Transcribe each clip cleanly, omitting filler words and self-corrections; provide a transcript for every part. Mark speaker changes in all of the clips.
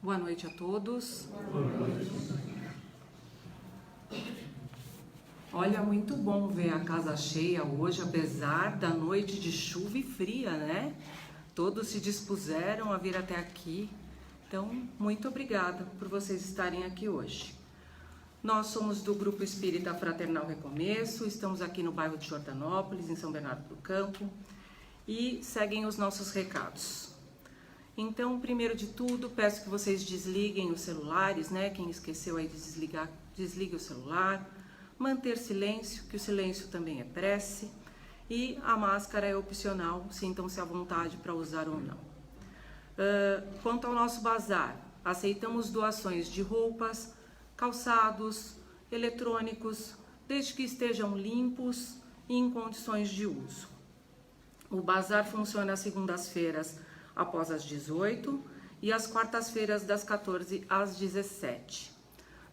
Speaker 1: Boa noite a todos. Olha, muito bom ver a casa cheia hoje, apesar da noite de chuva e fria, né? Todos se dispuseram a vir até aqui. Então, muito obrigada por vocês estarem aqui hoje. Nós somos do Grupo Espírita Fraternal Recomeço, estamos aqui no bairro de Jordanópolis, em São Bernardo do Campo, e seguem os nossos recados. Então, primeiro de tudo, peço que vocês desliguem os celulares, né? Quem esqueceu aí de desligar, desligue o celular. Manter silêncio, que o silêncio também é prece. E a máscara é opcional, sintam-se à vontade para usar ou não. Quanto ao nosso bazar, aceitamos doações de roupas, calçados, eletrônicos, desde que estejam limpos e em condições de uso. O bazar funciona às segundas-feiras após as 18 e às quartas-feiras das 14 às 17.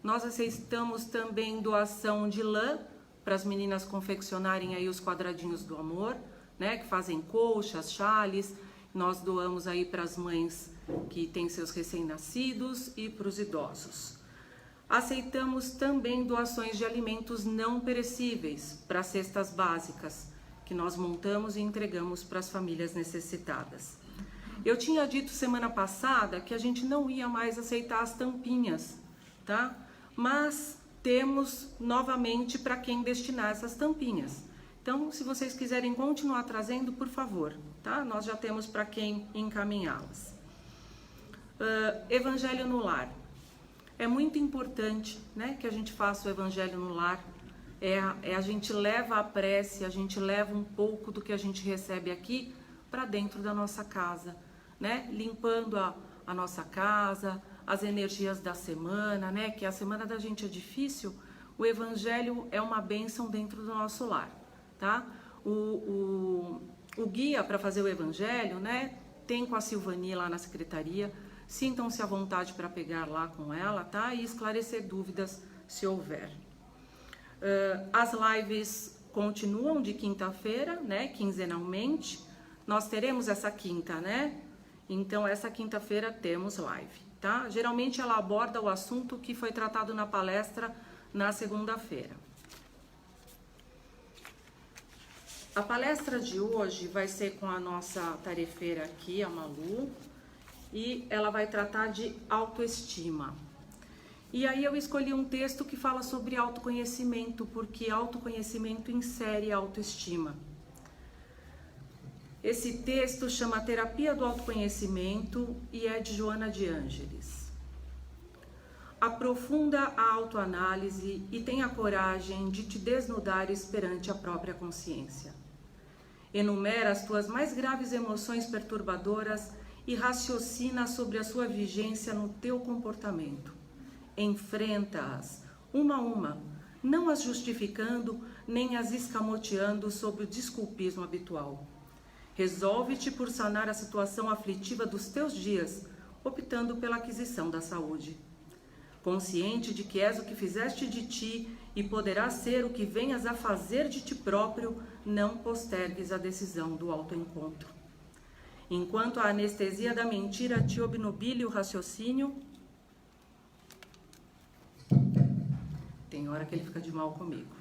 Speaker 1: Nós aceitamos também doação de lã para as meninas confeccionarem aí os quadradinhos do amor, né, que fazem colchas, chales. Nós doamos aí para as mães que têm seus recém-nascidos e para os idosos. Aceitamos também doações de alimentos não perecíveis para cestas básicas, que nós montamos e entregamos para as famílias necessitadas. Eu tinha dito semana passada que a gente não ia mais aceitar as tampinhas, tá? Mas temos novamente para quem destinar essas tampinhas. Então, se vocês quiserem continuar trazendo, por favor, tá? Nós já temos para quem encaminhá-las. Evangelho no lar. É muito importante, né, que a gente faça o Evangelho no lar. A gente leva a prece, a gente leva um pouco do que a gente recebe aqui para dentro da nossa casa, né? Limpando a nossa casa, as energias da semana, né? Que a semana da gente é difícil, o Evangelho é uma bênção dentro do nosso lar, tá? O guia para fazer o Evangelho, né? Tem com a Silvani lá na secretaria. Sintam-se à vontade para pegar lá com ela, tá? E esclarecer dúvidas se houver. As lives continuam de quinta-feira, né? Quinzenalmente. Nós teremos essa quinta, né? Então, essa quinta-feira temos live, tá? Geralmente ela aborda o assunto que foi tratado na palestra na segunda-feira. A palestra de hoje vai ser com a nossa tarefeira aqui, a Malu, e ela vai tratar de autoestima. E aí eu escolhi um texto que fala sobre autoconhecimento, porque autoconhecimento insere autoestima. Esse texto chama Terapia do Autoconhecimento e é de Joana de Ângeles. Aprofunda a autoanálise e tenha coragem de te desnudares perante a própria consciência. Enumera as tuas mais graves emoções perturbadoras e raciocina sobre a sua vigência no teu comportamento. Enfrenta-as, uma a uma, não as justificando nem as escamoteando sob o desculpismo habitual. Resolve-te por sanar a situação aflitiva dos teus dias, optando pela aquisição da saúde. Consciente de que és o que fizeste de ti e poderás ser o que venhas a fazer de ti próprio, não postergues a decisão do autoencontro. Enquanto a anestesia da mentira te obnubile o raciocínio, tem hora que ele fica de mal comigo.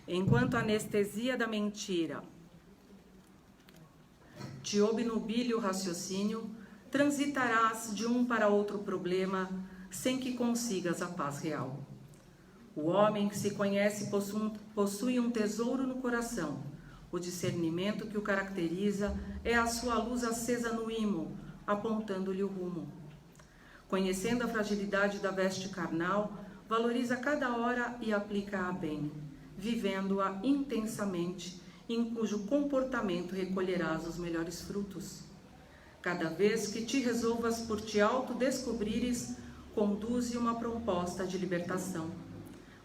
Speaker 1: Enquanto a anestesia da mentira te obnubile o raciocínio, transitarás de um para outro problema sem que consigas a paz real. O homem que se conhece possui um tesouro no coração. O discernimento que o caracteriza é a sua luz acesa no imo, apontando-lhe o rumo. Conhecendo a fragilidade da veste carnal, valoriza cada hora e aplica-a bem, vivendo-a intensamente, em cujo comportamento recolherás os melhores frutos. Cada vez que te resolvas por te autodescobrires, conduze uma proposta de libertação.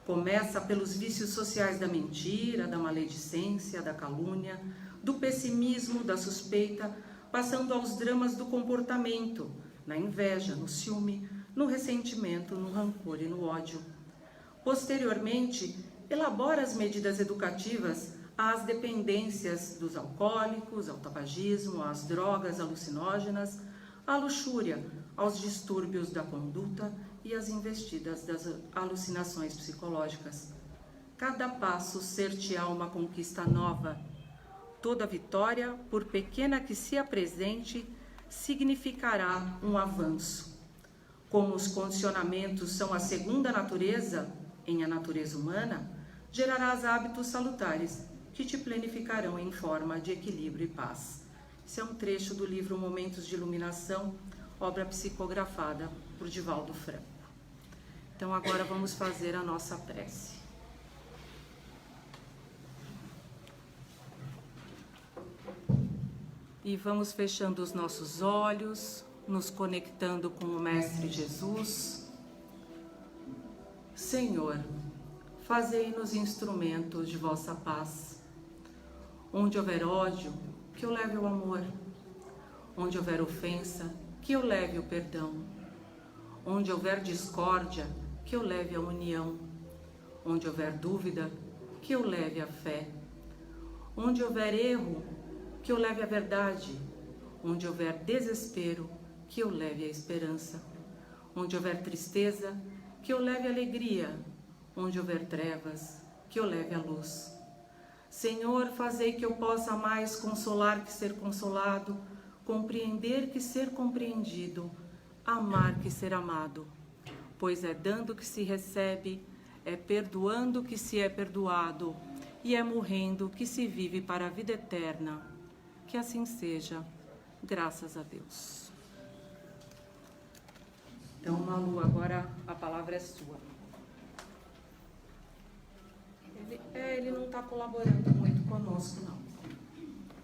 Speaker 1: Começa pelos vícios sociais da mentira, da maledicência, da calúnia, do pessimismo, da suspeita, passando aos dramas do comportamento, na inveja, no ciúme, no ressentimento, no rancor e no ódio. Posteriormente, elabora as medidas educativas às dependências dos alcoólicos, ao tabagismo, às drogas alucinógenas, à luxúria, aos distúrbios da conduta e às investidas das alucinações psicológicas. Cada passo ser-te-á uma conquista nova. Toda vitória, por pequena que se apresente, significará um avanço. Como os condicionamentos são a segunda natureza em a natureza humana, gerarás hábitos salutares que te planificarão em forma de equilíbrio e paz. Esse é um trecho do livro Momentos de Iluminação, obra psicografada por Divaldo Franco. Então agora vamos fazer a nossa prece. E vamos fechando os nossos olhos, nos conectando com o Mestre Jesus. Senhor, fazei-nos instrumentos de vossa paz. Onde houver ódio, que eu leve o amor. Onde houver ofensa, que eu leve o perdão. Onde houver discórdia, que eu leve a união. Onde houver dúvida, que eu leve a fé. Onde houver erro, que eu leve a verdade. Onde houver desespero, que eu leve a esperança. Onde houver tristeza, que eu leve a alegria. Onde houver trevas, que eu leve a luz. Senhor, fazei que eu possa mais consolar que ser consolado, compreender que ser compreendido, amar que ser amado. Pois é dando que se recebe, é perdoando que se é perdoado, e é morrendo que se vive para a vida eterna. Que assim seja, graças a Deus. Então, Malu, agora a palavra é sua. Ele não está colaborando muito conosco, não.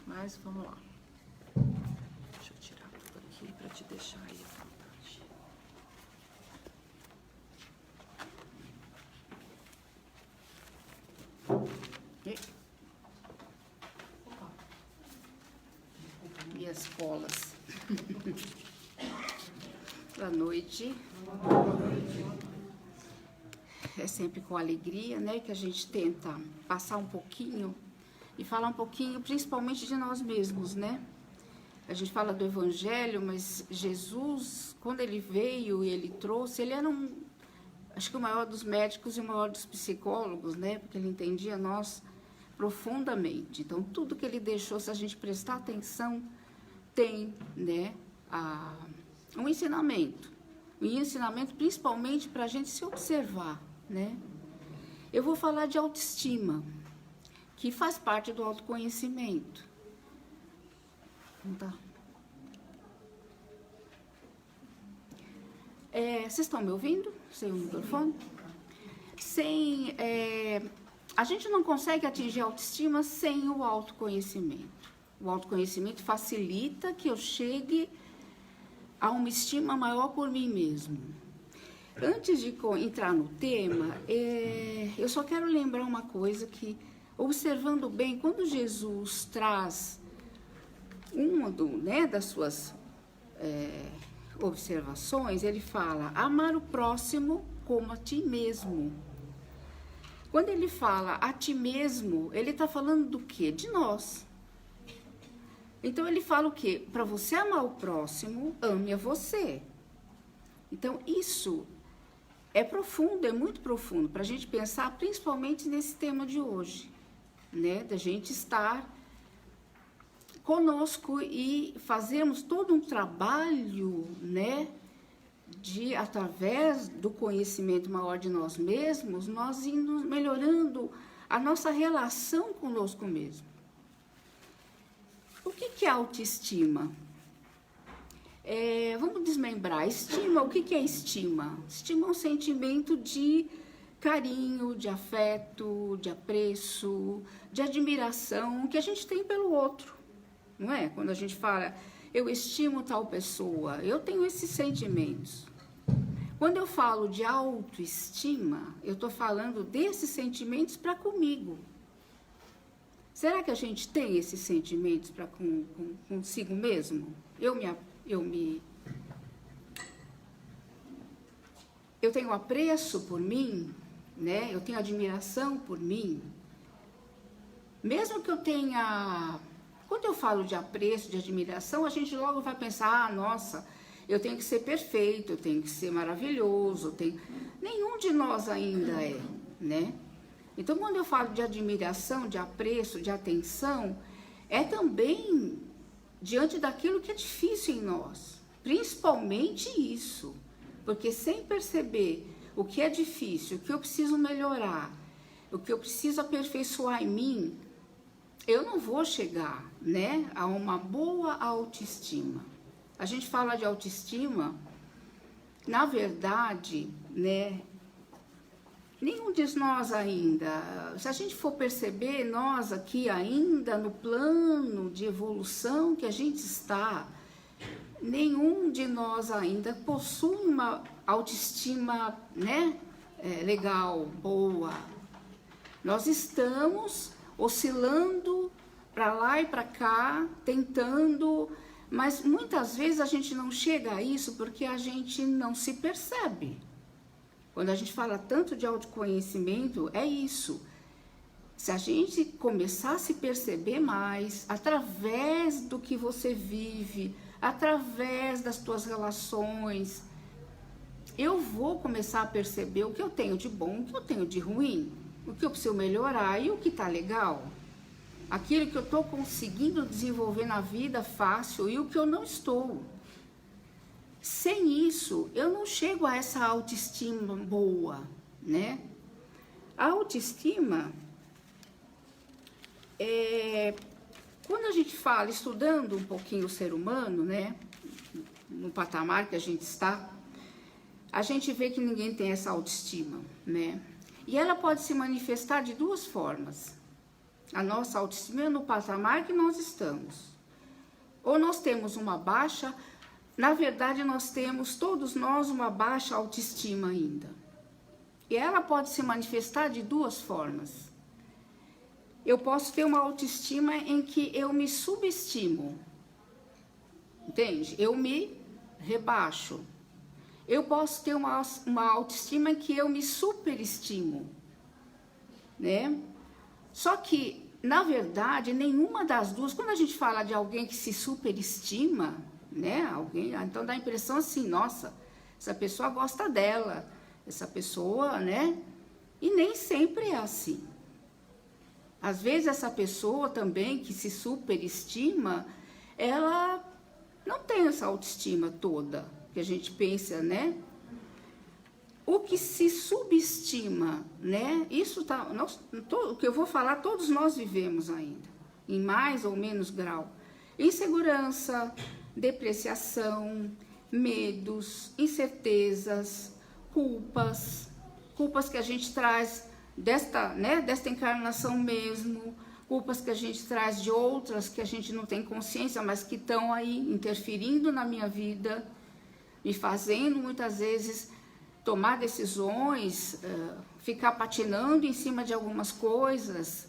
Speaker 1: Mas vamos lá. Deixa eu tirar tudo aqui para te deixar aí à vontade.
Speaker 2: Minhas colas. Boa noite. É sempre com alegria, né, que a gente tenta passar um pouquinho e falar um pouquinho, principalmente de nós mesmos, né? A gente fala do Evangelho, mas Jesus, quando ele veio e ele trouxe, ele era acho que o maior dos médicos e o maior dos psicólogos, né? Porque ele entendia nós profundamente. Então, tudo que ele deixou, se a gente prestar atenção, tem, né, um ensinamento. Um ensinamento principalmente para a gente se observar, né? Eu vou falar de autoestima, que faz parte do autoconhecimento. Não tá? Vocês estão me ouvindo? Sem o microfone? A gente não consegue atingir a autoestima sem o autoconhecimento. O autoconhecimento facilita que eu chegue a uma estima maior por mim mesmo. Antes de entrar no tema, eu só quero lembrar uma coisa que, observando bem, quando Jesus traz das suas observações, ele fala, amar o próximo como a ti mesmo. Quando ele fala a ti mesmo, ele está falando do quê? De nós. Então, ele fala o quê? Para você amar o próximo, ame a você. Então, isso é profundo, é muito profundo, para a gente pensar principalmente nesse tema de hoje, né? Da gente estar conosco e fazermos todo um trabalho, né? De, através do conhecimento maior de nós mesmos, nós irmos melhorando a nossa relação conosco mesmo. O que é autoestima? Vamos desmembrar. Estima, o que é estima? Estima é um sentimento de carinho, de afeto, de apreço, de admiração que a gente tem pelo outro, não é? Quando a gente fala, eu estimo tal pessoa, eu tenho esses sentimentos. Quando eu falo de autoestima, eu estou falando desses sentimentos para comigo. Será que a gente tem esses sentimentos para consigo mesmo? Eu tenho apreço por mim, né? Eu tenho admiração por mim. Mesmo que eu tenha Quando eu falo de apreço, de admiração, a gente logo vai pensar, ah, nossa, eu tenho que ser perfeito, eu tenho que ser maravilhoso, nenhum de nós ainda é, né? Então, quando eu falo de admiração, de apreço, de atenção, é também diante daquilo que é difícil em nós, principalmente isso, porque sem perceber o que é difícil, o que eu preciso melhorar, o que eu preciso aperfeiçoar em mim, eu não vou chegar, né, a uma boa autoestima. A gente fala de autoestima, na verdade, né, nenhum de nós ainda, se a gente for perceber, nós aqui ainda no plano de evolução que a gente está, nenhum de nós ainda possui uma autoestima, né, legal, boa. Nós estamos oscilando para lá e para cá, tentando, mas muitas vezes a gente não chega a isso porque a gente não se percebe. Quando a gente fala tanto de autoconhecimento, é isso. Se a gente começar a se perceber mais, através do que você vive, através das tuas relações, eu vou começar a perceber o que eu tenho de bom, o que eu tenho de ruim, o que eu preciso melhorar e o que está legal. Aquilo que eu estou conseguindo desenvolver na vida fácil e o que eu não estou. Sem isso, eu não chego a essa autoestima boa, né? A autoestima quando a gente fala, estudando um pouquinho o ser humano, né? No patamar que a gente está, a gente vê que ninguém tem essa autoestima, né? E ela pode se manifestar de duas formas. A nossa autoestima é no patamar que nós estamos. Ou nós temos uma baixa. Na verdade, nós temos, todos nós, uma baixa autoestima ainda. E ela pode se manifestar de duas formas. Eu posso ter uma autoestima em que eu me subestimo. Entende? Eu me rebaixo. Eu posso ter uma autoestima em que eu me superestimo. Né? Só que, na verdade, nenhuma das duas, quando a gente fala de alguém que se superestima, né? Então dá a impressão assim, nossa, essa pessoa gosta dela, essa pessoa, né? E nem sempre é assim. Às vezes essa pessoa também que se superestima, ela não tem essa autoestima toda que a gente pensa, né? O que se subestima, né? Isso tá, o que eu vou falar, todos nós vivemos ainda, em mais ou menos grau. Insegurança, depreciação, medos, incertezas, culpas que a gente traz desta encarnação mesmo, culpas que a gente traz de outras que a gente não tem consciência, mas que estão aí interferindo na minha vida, me fazendo muitas vezes tomar decisões, ficar patinando em cima de algumas coisas,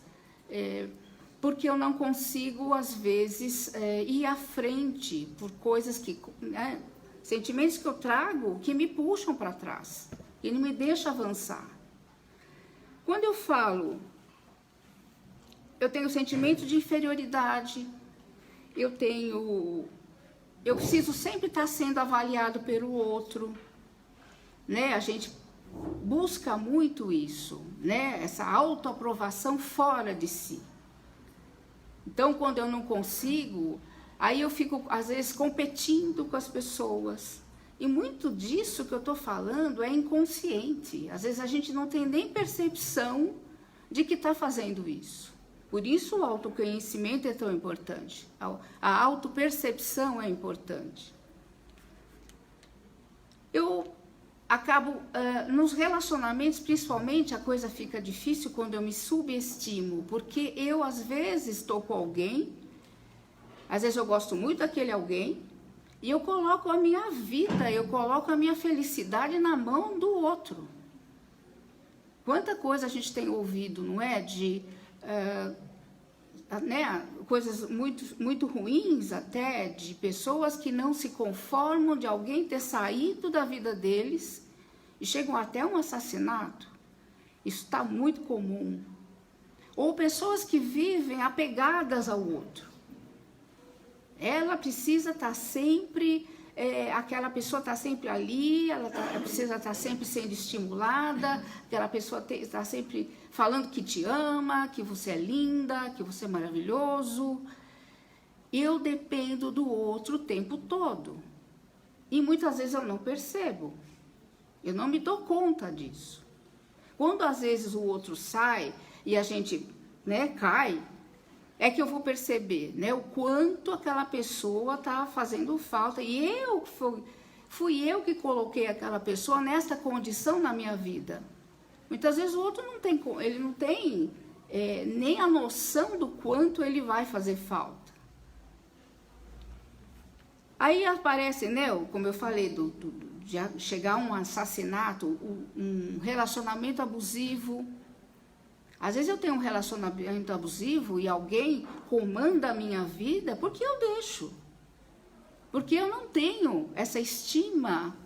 Speaker 2: porque eu não consigo, às vezes, ir à frente por coisas que, sentimentos que eu trago que me puxam para trás e não me deixam avançar. Quando eu falo, eu tenho sentimento de inferioridade, eu preciso sempre estar sendo avaliado pelo outro, né? A gente busca muito isso, né? Essa autoaprovação fora de si. Então, quando eu não consigo, aí eu fico, às vezes, competindo com as pessoas. E muito disso que eu estou falando é inconsciente. Às vezes a gente não tem nem percepção de que está fazendo isso. Por isso o autoconhecimento é tão importante. A autopercepção é importante. Eu acabo, nos relacionamentos, principalmente, a coisa fica difícil quando eu me subestimo. Porque eu, às vezes, estou com alguém, às vezes eu gosto muito daquele alguém, e eu coloco a minha vida, eu coloco a minha felicidade na mão do outro. Quanta coisa a gente tem ouvido, não é? Coisas muito, muito ruins até, de pessoas que não se conformam de alguém ter saído da vida deles e chegam até um assassinato. Isso está muito comum. Ou pessoas que vivem apegadas ao outro. Ela precisa estar sempre, aquela pessoa está sempre ali, ela precisa estar sempre sendo estimulada, aquela pessoa está sempre falando que te ama, que você é linda, que você é maravilhoso. Eu dependo do outro o tempo todo. E muitas vezes eu não percebo. Eu não me dou conta disso. Quando às vezes o outro sai e a gente, né, cai, é que eu vou perceber, né, o quanto aquela pessoa está fazendo falta. E fui eu que coloquei aquela pessoa nessa condição na minha vida. Muitas vezes o outro não tem nem a noção do quanto ele vai fazer falta. Aí aparece, né, como eu falei, de chegar a um assassinato, um relacionamento abusivo. Às vezes eu tenho um relacionamento abusivo e alguém comanda a minha vida porque eu deixo. Porque eu não tenho essa estima,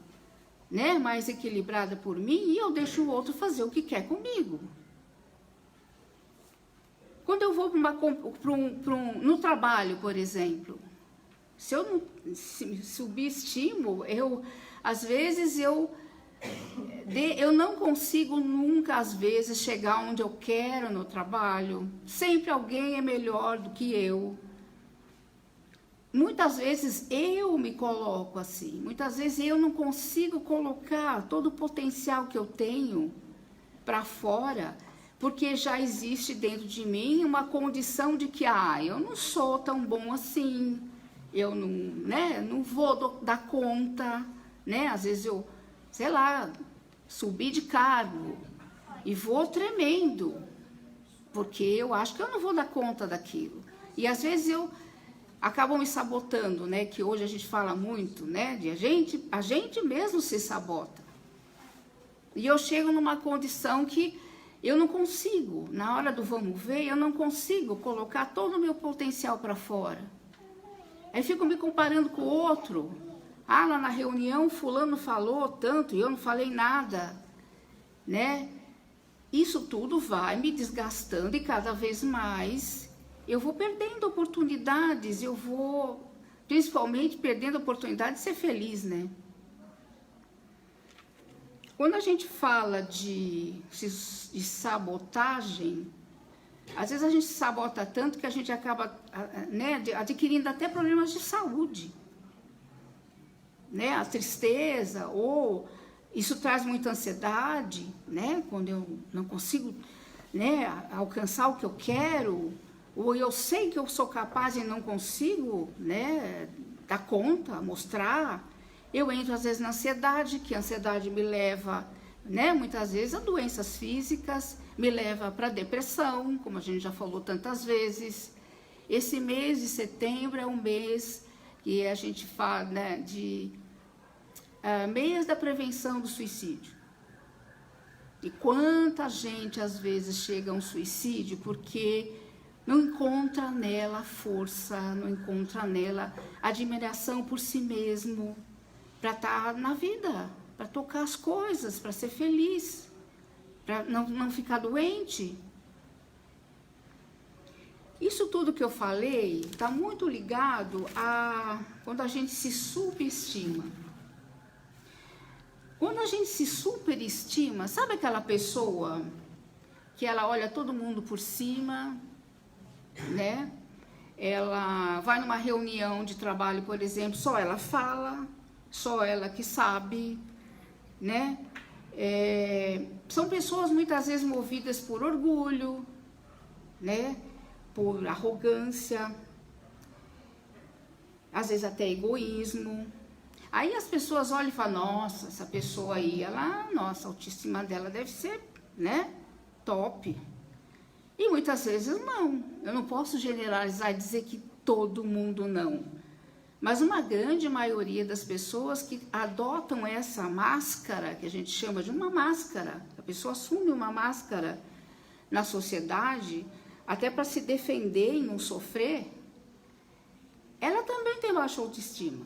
Speaker 2: né, mais equilibrada por mim e eu deixo o outro fazer o que quer comigo. Quando eu vou no trabalho, por exemplo, se eu não subestimo, às vezes eu não consigo nunca, às vezes, chegar onde eu quero no trabalho. Sempre alguém é melhor do que eu. Muitas vezes eu me coloco assim. Muitas vezes eu não consigo colocar todo o potencial que eu tenho para fora, porque já existe dentro de mim uma condição de que, eu não sou tão bom assim. Eu não, né, não vou dar conta, né? Às vezes eu, sei lá, subi de cargo e vou tremendo, porque eu acho que eu não vou dar conta daquilo. E às vezes eu acabo me sabotando, né? Que hoje a gente fala muito, né? De a gente mesmo se sabota. E eu chego numa condição que eu não consigo, na hora do vamos ver, eu não consigo colocar todo o meu potencial para fora. Aí fico me comparando com o outro. Lá na reunião fulano falou tanto e eu não falei nada, né? Isso tudo vai me desgastando e cada vez mais eu vou perdendo oportunidades, eu vou principalmente perdendo a oportunidade de ser feliz, né? Quando a gente fala de sabotagem, às vezes a gente se sabota tanto que a gente acaba, né, adquirindo até problemas de saúde. Né? A tristeza, ou isso traz muita ansiedade, né? Quando eu não consigo, né, alcançar o que eu quero, ou eu sei que eu sou capaz e não consigo, né, dar conta, mostrar. Eu entro às vezes na ansiedade, que a ansiedade me leva, né, muitas vezes a doenças físicas, me leva para depressão, como a gente já falou tantas vezes. Esse mês de setembro é um mês que a gente fala, né, de mês da prevenção do suicídio. E quanta gente às vezes chega a um suicídio porque não encontra nela força, não encontra nela admiração por si mesmo, para estar na vida, para tocar as coisas, para ser feliz, para não ficar doente. Isso tudo que eu falei está muito ligado a quando a gente se subestima. Quando a gente se superestima, sabe aquela pessoa que ela olha todo mundo por cima, né? Ela vai numa reunião de trabalho, por exemplo, só ela fala, só ela que sabe, né? São pessoas muitas vezes movidas por orgulho, né? Por arrogância, às vezes até egoísmo. Aí as pessoas olham e falam, nossa, essa pessoa aí, nossa, a autoestima dela deve ser, né, top. E muitas vezes não. Eu não posso generalizar e dizer que todo mundo não. Mas uma grande maioria das pessoas que adotam essa máscara, que a gente chama de uma máscara, a pessoa assume uma máscara na sociedade, até para se defender e não sofrer, ela também tem baixa autoestima.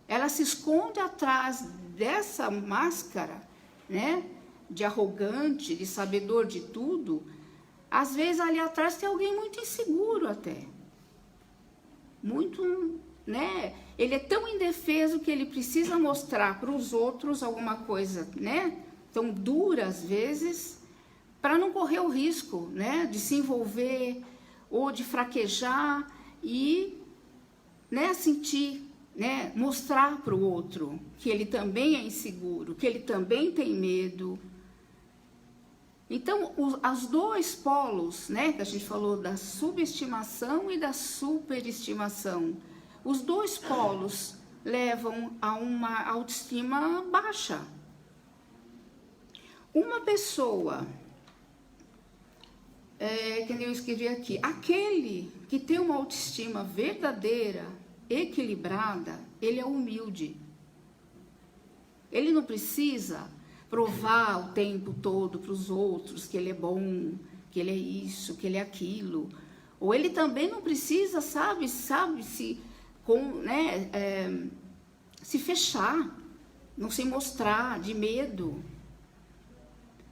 Speaker 2: Ela se esconde atrás dessa máscara, né, de arrogante, de sabedor de tudo. Às vezes ali atrás tem alguém muito inseguro até. muito, né? Ele é tão indefeso que ele precisa mostrar para os outros alguma coisa, né? Tão dura às vezes, para não correr o risco, né? De se envolver ou de fraquejar e, né? Sentir, né? Mostrar para o outro que ele também é inseguro, que ele também tem medo. Então, os dois polos, né, que a gente falou da subestimação e da superestimação, os dois polos levam a uma autoestima baixa. Uma pessoa, que nem eu escrevi aqui, aquele que tem uma autoestima verdadeira, equilibrada, ele é humilde. Ele não precisa provar o tempo todo para os outros que ele é bom, que ele é isso, que ele é aquilo. Ou ele também não precisa, sabe se fechar, não se mostrar de medo.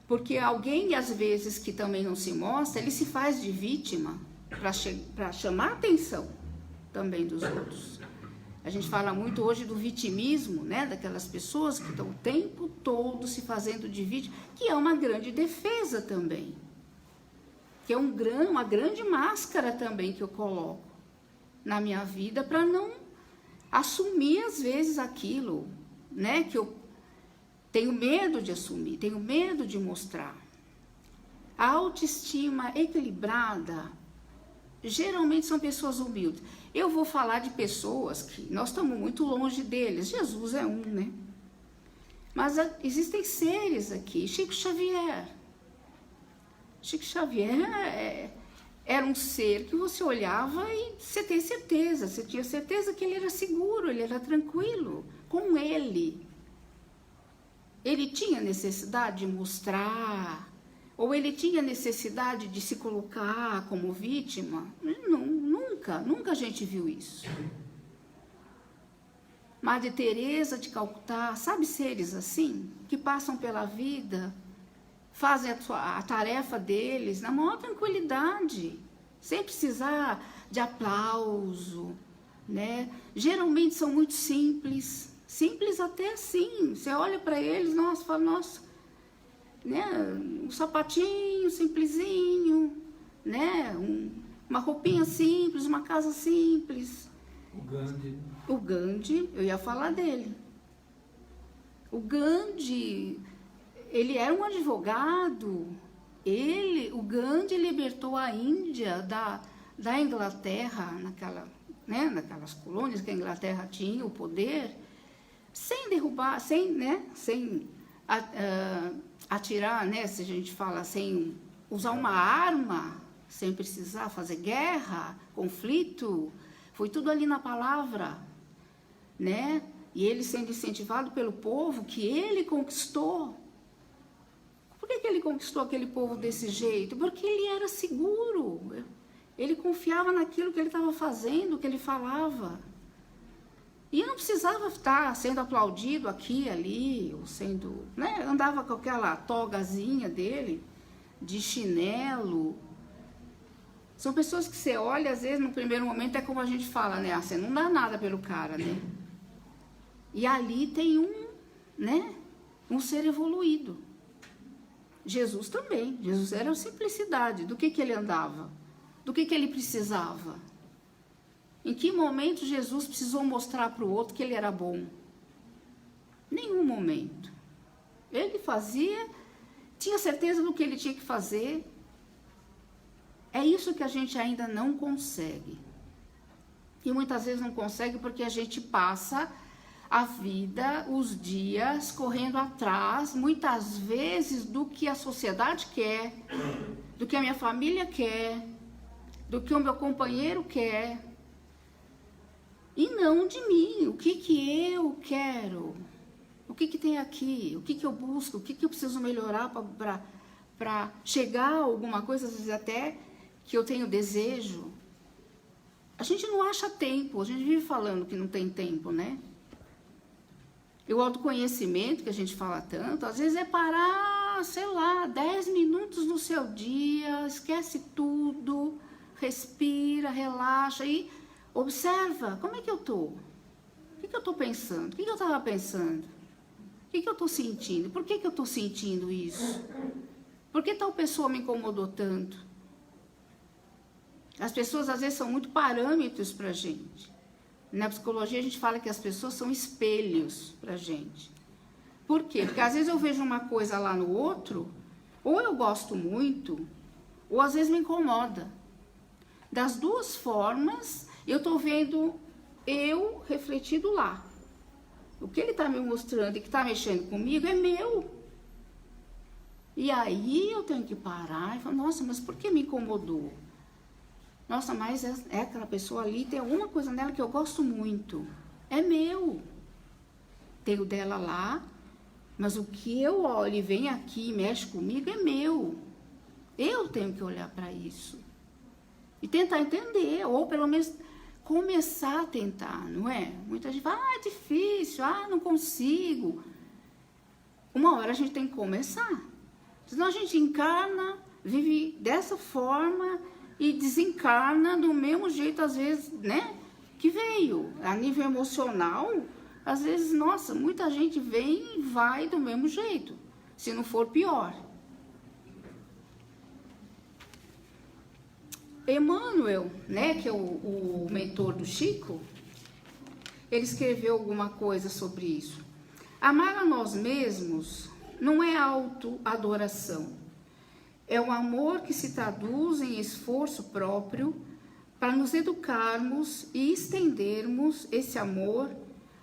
Speaker 2: Porque alguém, às vezes, que também não se mostra, ele se faz de vítima para chamar a atenção também dos outros. A gente fala muito hoje do vitimismo, né? Daquelas pessoas que estão o tempo todo se fazendo de vítima, que é uma grande defesa também. Que é uma grande máscara também que eu coloco na minha vida para não assumir, às vezes, aquilo, né? Que eu tenho medo de assumir, tenho medo de mostrar. A autoestima equilibrada geralmente são pessoas humildes. Eu vou falar de pessoas que nós estamos muito longe deles. Jesus é um, né? Mas existem seres aqui. Chico Xavier. Chico Xavier era um ser que você olhava e você tem certeza. Você tinha certeza que ele era seguro, ele era tranquilo. Com ele. Ele tinha necessidade de mostrar, ou ele tinha necessidade de se colocar como vítima? Não, nunca a gente viu isso. Madre Teresa de Calcutá, sabe seres assim, que passam pela vida, fazem a tarefa deles na maior tranquilidade, sem precisar de aplauso, né? Geralmente são muito simples até assim. Você olha para eles, nossa, fala, nossa, né? Um sapatinho simplesinho, né? Uma roupinha simples, uma casa simples. O Gandhi, eu ia falar dele. O Gandhi, ele era um advogado. O Gandhi libertou a Índia da Inglaterra, naquelas colônias que a Inglaterra tinha o poder, sem derrubar, sem atirar, né? Se a gente fala, sem usar uma arma, sem precisar fazer guerra, conflito, foi tudo ali na palavra, né? E ele sendo incentivado pelo povo que ele conquistou. Por que ele conquistou aquele povo desse jeito? Porque ele era seguro, ele confiava naquilo que ele estava fazendo, que ele falava. E não precisava estar sendo aplaudido aqui e ali, ou sendo, né? Andava com aquela togazinha dele, de chinelo. São pessoas que você olha, às vezes, no primeiro momento, é como a gente fala, né? Você não dá nada pelo cara, né? E ali tem um ser evoluído. Jesus também. Jesus era a simplicidade. Do que ele andava? Do que ele precisava? Em que momento Jesus precisou mostrar para o outro que ele era bom? Nenhum momento. Ele tinha certeza do que ele tinha que fazer. É isso que a gente ainda não consegue. E muitas vezes não consegue porque a gente passa a vida, os dias, correndo atrás, muitas vezes, do que a sociedade quer, do que a minha família quer, do que o meu companheiro quer. E não de mim, o que eu quero, o que tem aqui, o que eu busco, o que eu preciso melhorar para chegar a alguma coisa, às vezes até que eu tenho desejo. A gente não acha tempo, a gente vive falando que não tem tempo, né? E o autoconhecimento que a gente fala tanto, às vezes é parar, sei lá, 10 minutos no seu dia, esquece tudo, respira, relaxa e Observa, como é que eu tô? O que eu tô pensando? O que eu estava pensando? O que eu tô sentindo? Por que eu tô sentindo isso? Por que tal pessoa me incomodou tanto? As pessoas às vezes são muito parâmetros para a gente. Na psicologia a gente fala que as pessoas são espelhos para a gente. Por quê? Porque às vezes eu vejo uma coisa lá no outro, ou eu gosto muito, ou às vezes me incomoda. Das duas formas, eu estou vendo eu refletido lá. O que ele está me mostrando e que está mexendo comigo é meu. E aí eu tenho que parar e falar, nossa, mas por que me incomodou? Nossa, mas é aquela pessoa ali, tem alguma coisa nela que eu gosto muito. É meu. Tem o dela lá, mas o que eu olho e vem aqui e mexe comigo é meu. Eu tenho que olhar para isso. E tentar entender, ou pelo menos começar a tentar, não é? Muita gente fala, é difícil, não consigo. Uma hora a gente tem que começar. Senão a gente encarna, vive dessa forma e desencarna do mesmo jeito, às vezes, né? Que veio. A nível emocional, às vezes, nossa, muita gente vem e vai do mesmo jeito, se não for pior. Emmanuel, né, que é o mentor do Chico, ele escreveu alguma coisa sobre isso. Amar a nós mesmos não é autoadoração. É o amor que se traduz em esforço próprio para nos educarmos e estendermos esse amor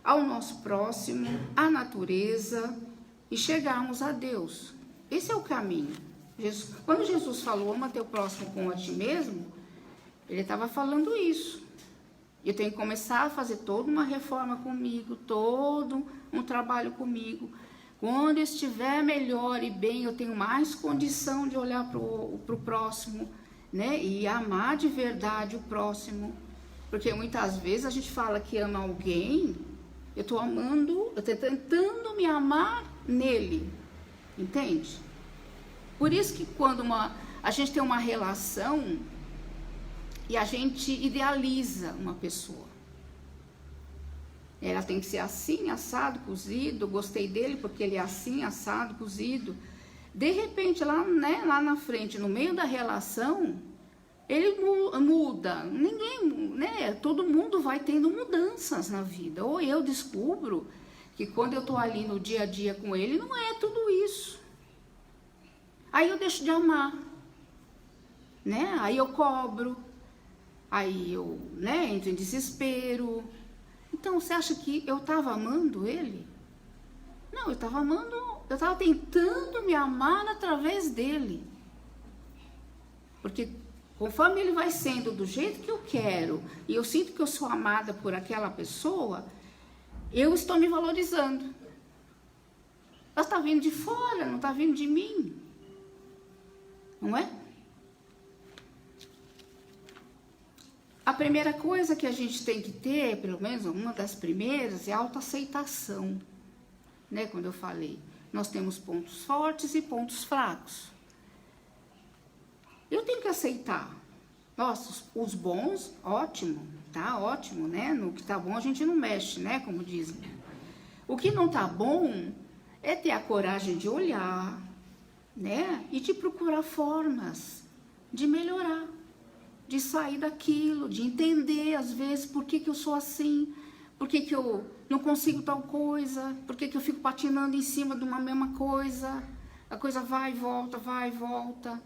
Speaker 2: ao nosso próximo, à natureza e chegarmos a Deus. Esse é o caminho. Quando Jesus falou, ama teu próximo como a ti mesmo, ele estava falando isso. Eu tenho que começar a fazer toda uma reforma comigo, todo um trabalho comigo. Quando eu estiver melhor e bem, eu tenho mais condição de olhar para o próximo, né? E amar de verdade o próximo. Porque muitas vezes a gente fala que ama alguém, eu estou tentando me amar nele. Entende? Por isso que quando a gente tem uma relação e a gente idealiza uma pessoa. Ela tem que ser assim, assado, cozido, gostei dele porque ele é assim, assado, cozido. De repente, lá na frente, no meio da relação, ele muda. Ninguém, né? Todo mundo vai tendo mudanças na vida. Ou eu descubro que quando eu estou ali no dia a dia com ele, não é tudo isso. Aí eu deixo de amar, né? Aí eu cobro, aí eu, né, entro em desespero. Então, você acha que eu estava amando ele? Não, eu estava tentando me amar através dele. Porque conforme ele vai sendo do jeito que eu quero, e eu sinto que eu sou amada por aquela pessoa, eu estou me valorizando. Ela está vindo de fora, não está vindo de mim. Não é? A primeira coisa que a gente tem que ter, pelo menos uma das primeiras, é a autoaceitação. Né? Quando eu falei, nós temos pontos fortes e pontos fracos. Eu tenho que aceitar. Nossa, os bons, ótimo, tá ótimo, né? No que tá bom a gente não mexe, né? Como dizem. O que não tá bom é ter a coragem de olhar, né? E de procurar formas de melhorar, de sair daquilo, de entender às vezes por que eu sou assim, por que eu não consigo tal coisa, por que eu fico patinando em cima de uma mesma coisa, a coisa vai e volta, vai e volta.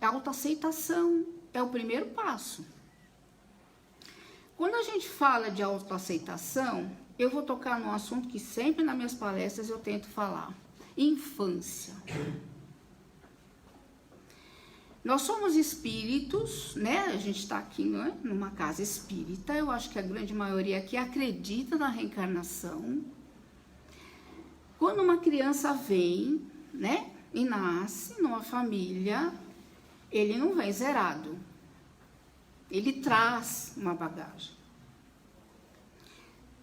Speaker 2: A autoaceitação é o primeiro passo. Quando a gente fala de autoaceitação, eu vou tocar num assunto que sempre nas minhas palestras eu tento falar. Infância. Nós somos espíritos, né? A gente está aqui, não é? Numa casa espírita. Eu acho que a grande maioria aqui acredita na reencarnação. Quando uma criança vem, né? E nasce numa família, ele não vem zerado. Ele traz uma bagagem.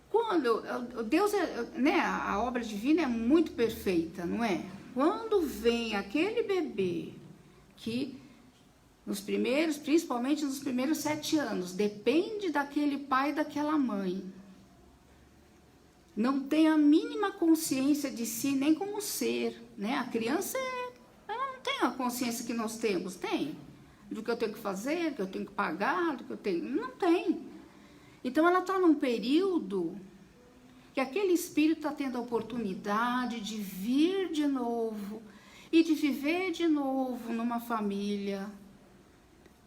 Speaker 2: Quando Deus, né? A obra divina é muito perfeita, não é? Quando vem aquele bebê que Principalmente nos primeiros 7 anos, depende daquele pai e daquela mãe. Não tem a mínima consciência de si, nem como ser, né? A criança, ela não tem a consciência que nós temos, tem? Do que eu tenho que fazer, do que eu tenho que pagar, do que eu tenho... Não tem. Então, ela está num período que aquele espírito está tendo a oportunidade de vir de novo e de viver de novo numa família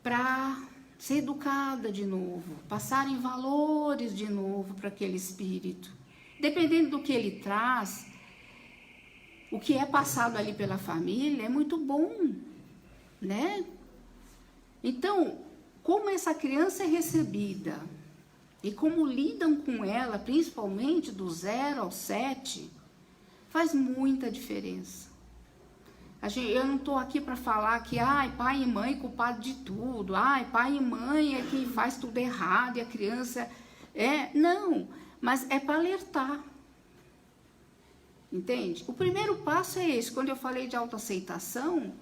Speaker 2: para ser educada de novo, passarem valores de novo para aquele espírito. Dependendo do que ele traz, o que é passado ali pela família é muito bom, né? Então, como essa criança é recebida e como lidam com ela, principalmente do 0 ao 7, faz muita diferença. Eu não estou aqui para falar que pai e mãe é culpado de tudo, pai e mãe é quem faz tudo errado e a criança não, mas é para alertar, entende? O primeiro passo é esse. Quando eu falei de autoaceitação,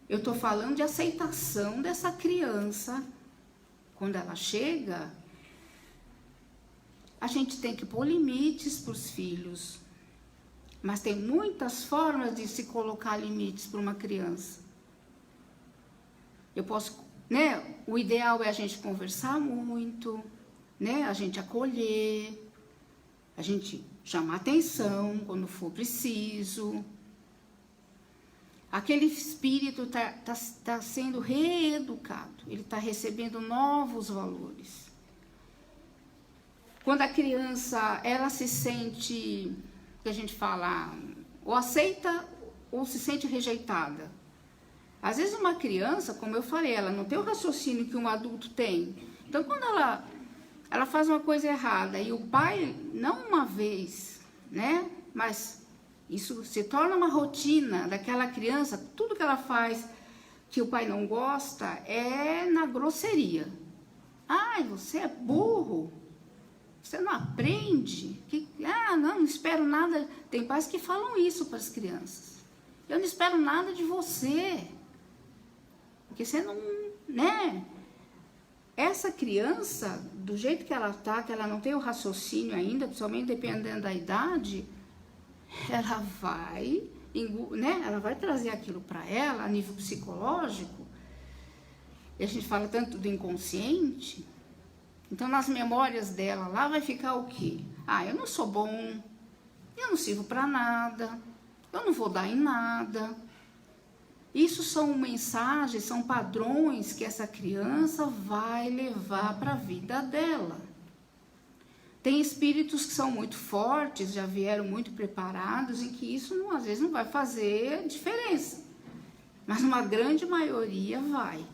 Speaker 2: eu estou falando de aceitação dessa criança. Quando ela chega, a gente tem que pôr limites para os filhos. Mas tem muitas formas de se colocar limites para uma criança. Eu posso, né? O ideal é a gente conversar muito, né? A gente acolher, a gente chamar atenção quando for preciso. Aquele espírito tá sendo reeducado, ele está recebendo novos valores. Quando a criança, ela se sente, que a gente fala, ou aceita ou se sente rejeitada. Às vezes uma criança, como eu falei, ela não tem o raciocínio que um adulto tem. Então, quando ela faz uma coisa errada e o pai, não uma vez, né? Mas isso se torna uma rotina daquela criança, tudo que ela faz que o pai não gosta é na grosseria. Você é burro. Você não aprende? Não espero nada. Tem pais que falam isso para as crianças. Eu não espero nada de você. Porque você não, né? Essa criança, do jeito que ela está, que ela não tem o raciocínio ainda, principalmente dependendo da idade, ela vai, né? Ela vai trazer aquilo para ela a nível psicológico. E a gente fala tanto do inconsciente. Então, nas memórias dela, lá vai ficar o quê? Eu não sou bom, eu não sirvo para nada, eu não vou dar em nada. Isso são mensagens, são padrões que essa criança vai levar para a vida dela. Tem espíritos que são muito fortes, já vieram muito preparados, em que isso, às vezes, não vai fazer diferença. Mas uma grande maioria vai.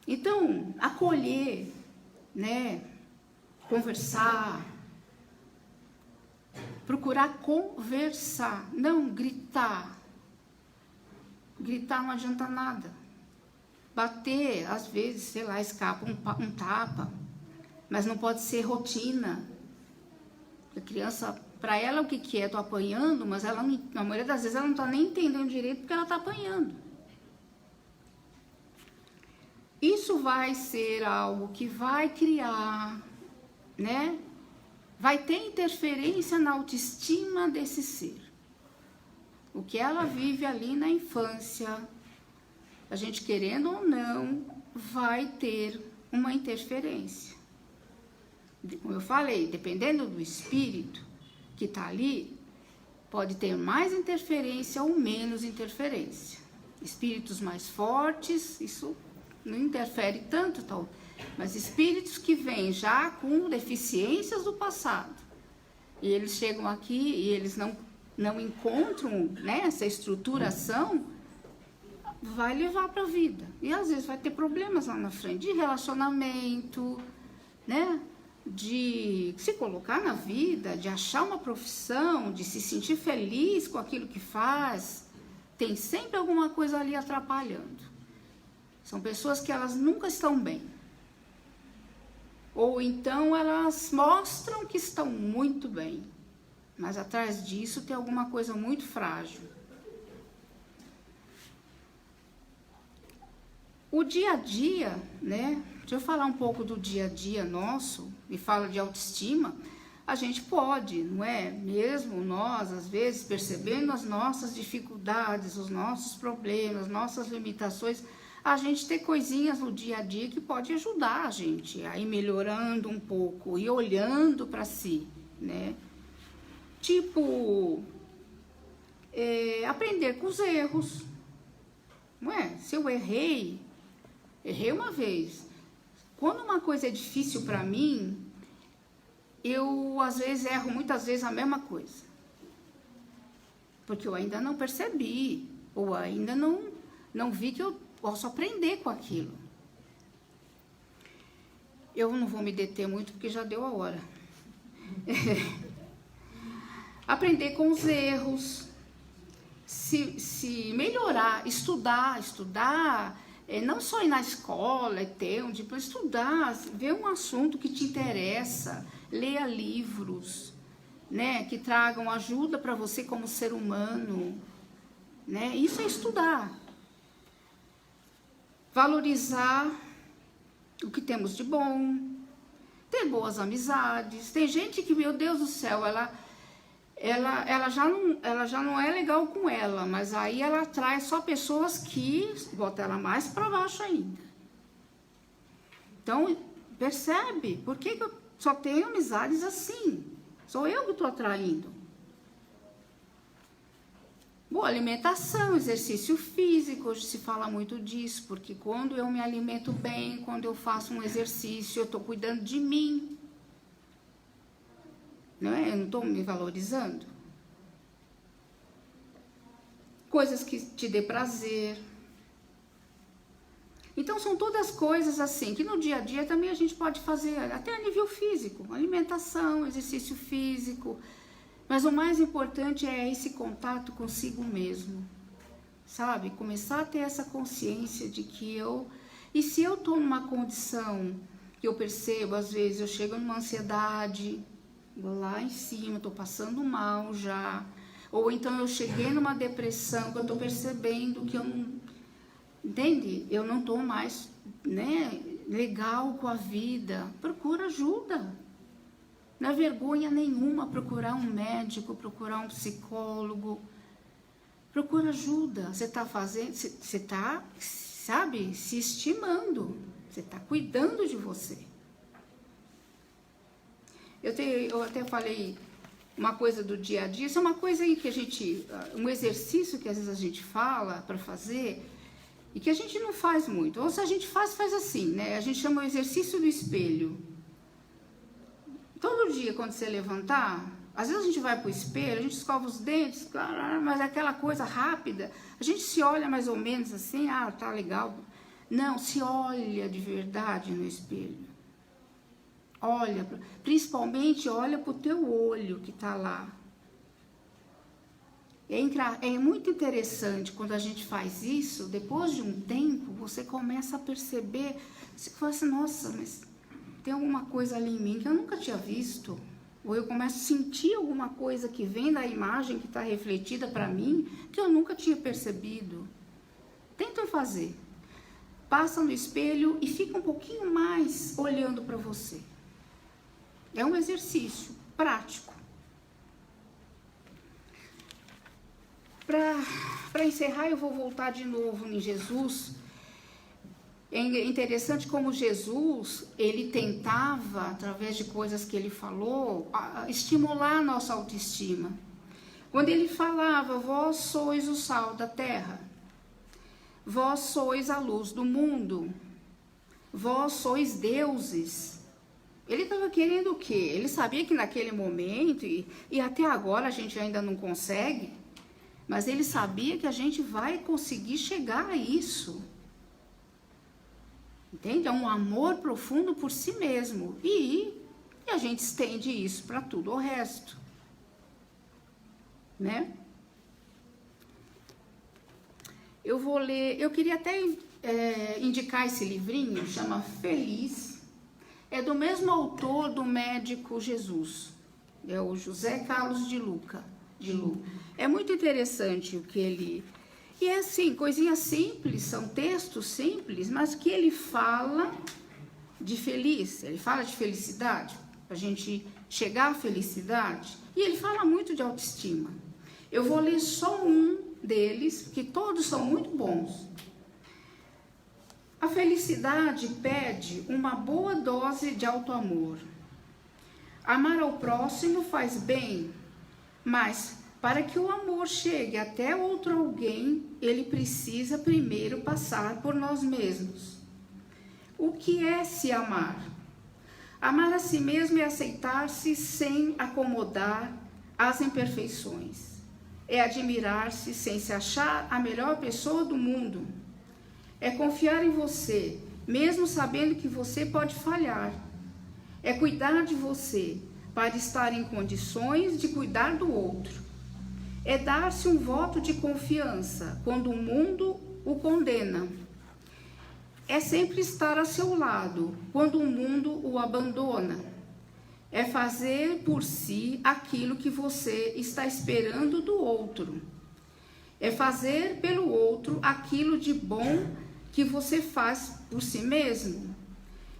Speaker 2: Então, acolher, né? Conversar, procurar conversar, não gritar. Gritar não adianta nada. Bater, às vezes, sei lá, escapa um tapa, mas não pode ser rotina. A criança, para ela, o que é? Estou apanhando, mas ela, na maioria das vezes, ela não está nem entendendo direito porque ela está apanhando. Isso vai ser algo que vai criar, né? Vai ter interferência na autoestima desse ser. O que ela vive ali na infância, a gente querendo ou não, vai ter uma interferência. Como eu falei, dependendo do espírito que está ali, pode ter mais interferência ou menos interferência. Espíritos mais fortes, isso não interfere tanto, tal, mas espíritos que vêm já com deficiências do passado, e eles chegam aqui e eles não encontram, né, essa estruturação, vai levar para a vida. E às vezes vai ter problemas lá na frente, de relacionamento, né, de se colocar na vida, de achar uma profissão, de se sentir feliz com aquilo que faz. Tem sempre alguma coisa ali atrapalhando. São pessoas que elas nunca estão bem. Ou então elas mostram que estão muito bem, mas atrás disso tem alguma coisa muito frágil. O dia a dia, né? Deixa eu falar um pouco do dia a dia nosso, e fala de autoestima. A gente pode, não é? Mesmo nós, às vezes, percebendo as nossas dificuldades, os nossos problemas, nossas limitações, a gente ter coisinhas no dia a dia que pode ajudar a gente a ir melhorando um pouco e olhando para si, né? Tipo, aprender com os erros, não é? Se eu errei uma vez. Quando uma coisa é difícil para mim, eu às vezes erro muitas vezes a mesma coisa. Porque eu ainda não percebi, ou ainda não vi que eu posso aprender com aquilo. Eu não vou me deter muito porque já deu a hora. Aprender com os erros, se melhorar, estudar, não só ir na escola, ter um diploma, estudar, ver um assunto que te interessa, leia livros, né, que tragam ajuda para você como ser humano, né? Isso é estudar. Valorizar o que temos de bom, ter boas amizades. Tem gente que, meu Deus do céu, ela já não é legal com ela, mas aí ela atrai só pessoas que botam ela mais para baixo ainda. Então, percebe? Por que eu só tenho amizades assim? Sou eu que estou atraindo. Boa alimentação, exercício físico, hoje se fala muito disso, porque quando eu me alimento bem, quando eu faço um exercício, eu estou cuidando de mim. Não é? Eu não estou me valorizando. Coisas que te dê prazer. Então, são todas coisas assim, que no dia a dia também a gente pode fazer, até a nível físico, alimentação, exercício físico. Mas o mais importante é esse contato consigo mesmo, sabe? Começar a ter essa consciência de que e se eu estou numa condição que eu percebo, às vezes eu chego numa ansiedade, lá em cima, estou passando mal já, ou então eu cheguei numa depressão, que eu estou percebendo que eu não, entende? Eu não estou mais, né, legal com a vida, procura ajuda. Não é vergonha nenhuma procurar um médico, procurar um psicólogo. Procura ajuda. Você está fazendo, você está, sabe, se estimando. Você está cuidando de você. Eu até falei uma coisa do dia a dia. Isso é uma coisa aí que a gente, um exercício que às vezes a gente fala para fazer e que a gente não faz muito. Ou se a gente faz assim, né? A gente chama o exercício do espelho. Todo dia, quando você levantar, às vezes a gente vai para o espelho, a gente escova os dentes, mas é aquela coisa rápida. A gente se olha mais ou menos assim, tá legal. Não, se olha de verdade no espelho. Olha, principalmente olha para o teu olho que está lá. É muito interessante quando a gente faz isso, depois de um tempo, você começa a perceber, você fala assim, nossa, mas tem alguma coisa ali em mim que eu nunca tinha visto. Ou eu começo a sentir alguma coisa que vem da imagem que está refletida para mim, que eu nunca tinha percebido. Tenta fazer. Passa no espelho e fica um pouquinho mais olhando para você. É um exercício prático. Para encerrar, eu vou voltar de novo em Jesus. É interessante como Jesus, ele tentava, através de coisas que ele falou, estimular a nossa autoestima. Quando ele falava, vós sois o sal da terra, vós sois a luz do mundo, vós sois deuses. Ele estava querendo o quê? Ele sabia que naquele momento, e até agora a gente ainda não consegue, mas ele sabia que a gente vai conseguir chegar a isso. Entende? É um amor profundo por si mesmo. E a gente estende isso para tudo o resto. Né? Eu vou ler, eu queria até indicar esse livrinho, chama Feliz. É do mesmo autor do Médico Jesus. É o José Carlos de Lu. É muito interessante o que E é assim, coisinhas simples, são textos simples, mas que ele fala de feliz, ele fala de felicidade, para a gente chegar à felicidade, e ele fala muito de autoestima. Eu vou ler só um deles, porque todos são muito bons. A felicidade pede uma boa dose de autoamor. Amar ao próximo faz bem, mas para que o amor chegue até outro alguém, ele precisa primeiro passar por nós mesmos. O que é se amar? Amar a si mesmo é aceitar-se sem acomodar as imperfeições. É admirar-se sem se achar a melhor pessoa do mundo. É confiar em você, mesmo sabendo que você pode falhar. É cuidar de você, para estar em condições de cuidar do outro. É dar-se um voto de confiança quando o mundo o condena. É sempre estar a seu lado quando o mundo o abandona. É fazer por si aquilo que você está esperando do outro. É fazer pelo outro aquilo de bom que você faz por si mesmo.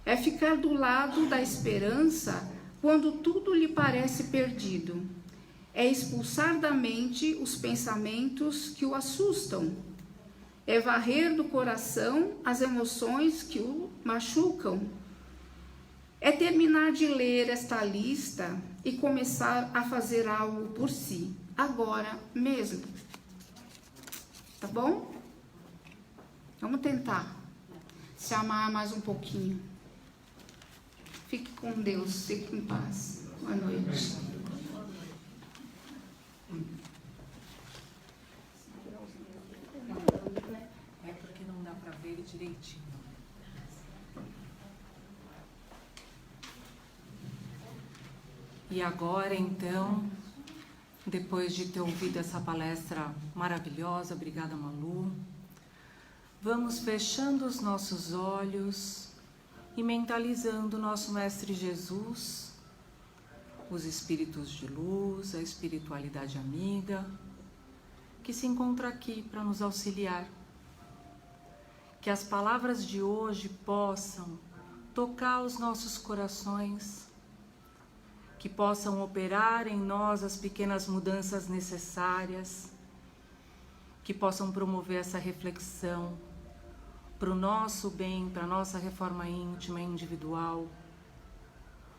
Speaker 2: É ficar do lado da esperança quando tudo lhe parece perdido. É expulsar da mente os pensamentos que o assustam. É varrer do coração as emoções que o machucam. É terminar de ler esta lista e começar a fazer algo por si, agora mesmo. Tá bom? Vamos tentar se amar mais um pouquinho. Fique com Deus, fique em paz. Boa noite.
Speaker 1: É porque não dá para ver ele direitinho. E agora, então, depois de ter ouvido essa palestra maravilhosa, obrigada, Malu, vamos fechando os nossos olhos e mentalizando o nosso Mestre Jesus, os espíritos de luz, a espiritualidade amiga, que se encontra aqui para nos auxiliar. Que as palavras de hoje possam tocar os nossos corações, que possam operar em nós as pequenas mudanças necessárias, que possam promover essa reflexão para o nosso bem, para a nossa reforma íntima e individual,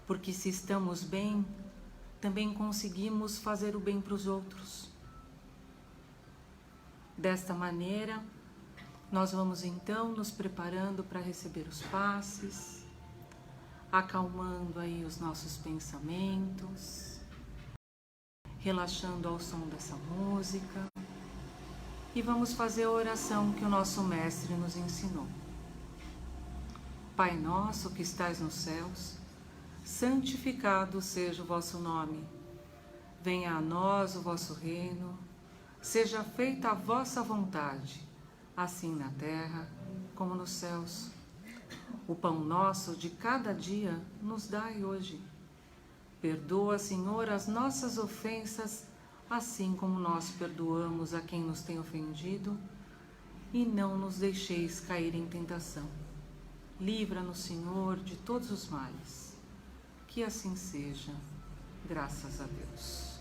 Speaker 1: porque se estamos bem, também conseguimos fazer o bem para os outros. Desta maneira, nós vamos então nos preparando para receber os passes, acalmando aí os nossos pensamentos, relaxando ao som dessa música, e vamos fazer a oração que o nosso Mestre nos ensinou. Pai nosso que estais nos céus, santificado seja o vosso nome. Venha a nós o vosso reino, seja feita a vossa vontade, assim na terra como nos céus. O pão nosso de cada dia nos dai hoje. Perdoa, Senhor, as nossas ofensas, assim como nós perdoamos a quem nos tem ofendido, e não nos deixeis cair em tentação. Livra-nos, Senhor, de todos os males. Que assim seja, graças a Deus.